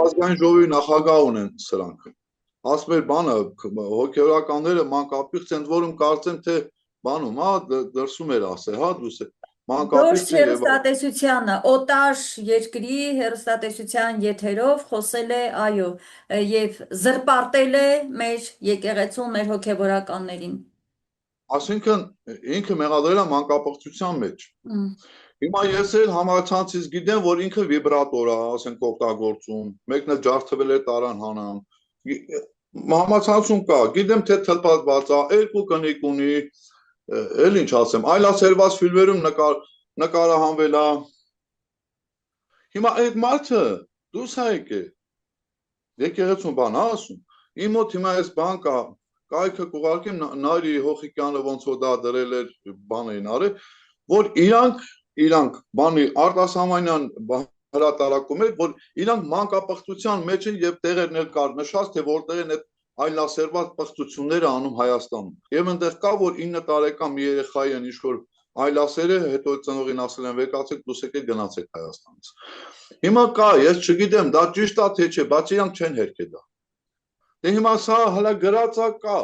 ազգային ժողովի նախագահ ունեն սրանք։ Ասում էր բանը հոգեորականները մանկապիղծ են, որում կարծեմ թե բանում, հա, դրսում էր ասել, հա, դուս Դորս հերոստատեսությանը, օտար երկրի հերոստատեսության եթերով խոսել է, այո, եւ զրպարտել է մեր եկեղեցուն, մեր հոգեվորականներին։ Այսինքն ինքը մեղադրել է մանկապղծության մեջ։ Հիմա ես էլ համացանցից գիտեմ, որ ինքը վիբրատոր է, ասենք օգտագործում, մեկն էլ ջարդվել է տարան հանան։ Համացանցում կա, գիտեմ թե թլփատված է, երկու կնիկ ունի, էլ ինչ ասեմ, այլասերված ֆիլմերում նկարահանվել է։ Հիմա այդ մարդը դուրս է եկել։ Եկեղեցուն բան է ասում։ Իմ մոտ հիմա այս բան կա, կայքը կուղարկեմ Նարի Հոխիկյանը ոնց որ դա դրել էր բան էին արել, որ իրանք բանի արտասահմանյան հրատարակում էր, որ իրանք մանկապղծության մեջ են եւ տեղերն էլ կար նշած, թե որտեղ են այդ այլասերված պղծությունները անում Հայաստանում։ Եվ այնտեղ կա, որ 9 տարեկան մի երեխայի են ինչ-որ այլասերը, հետո ծնողին ասել են վեկացեք, դուս եկեք գնացեք Հայաստանից։ Հիմա կա, ես չգիտեմ, դա ճիշտ է թե չէ, բայց իրանք չեն հերքել դա։ Դե հիմա սա հələ գրածա կա։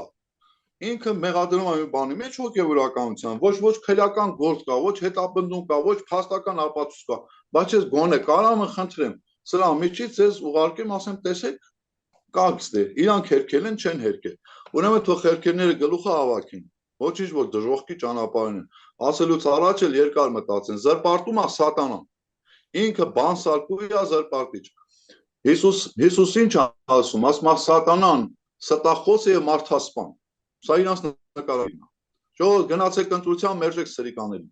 Ինքը մեղադրում է բանի մեջ հոգեվորականության, ոչ քրեական գործ կա, ոչ հետապնդում կա, ոչ փաստական ապացույց կա, բայց ես գոնե կարամ խնդրեմ, սրա միջից ես ուղարկեմ, ասեմ, տեսեք, կա իրանք հերքել են, չեն հերքել։ Ուրեմն թող հերքերները գլուխը հավաքին, ոչինչ որ դժոխքի ճանապարհին են։ Ասելուց առաջ էլ երկար մտածեն, զրպարտում է սատանան։ Ինքը բանսարկուհի է, զրպարտիչ։ Հիսուս ինչ ասում, ասում է սատանան ստախոս է եւ մարդասպան։ Սա իրանց նկարահանումն է։ Ժողովուրդ գնացեք ընտրության, մերժեք սրիկաներին։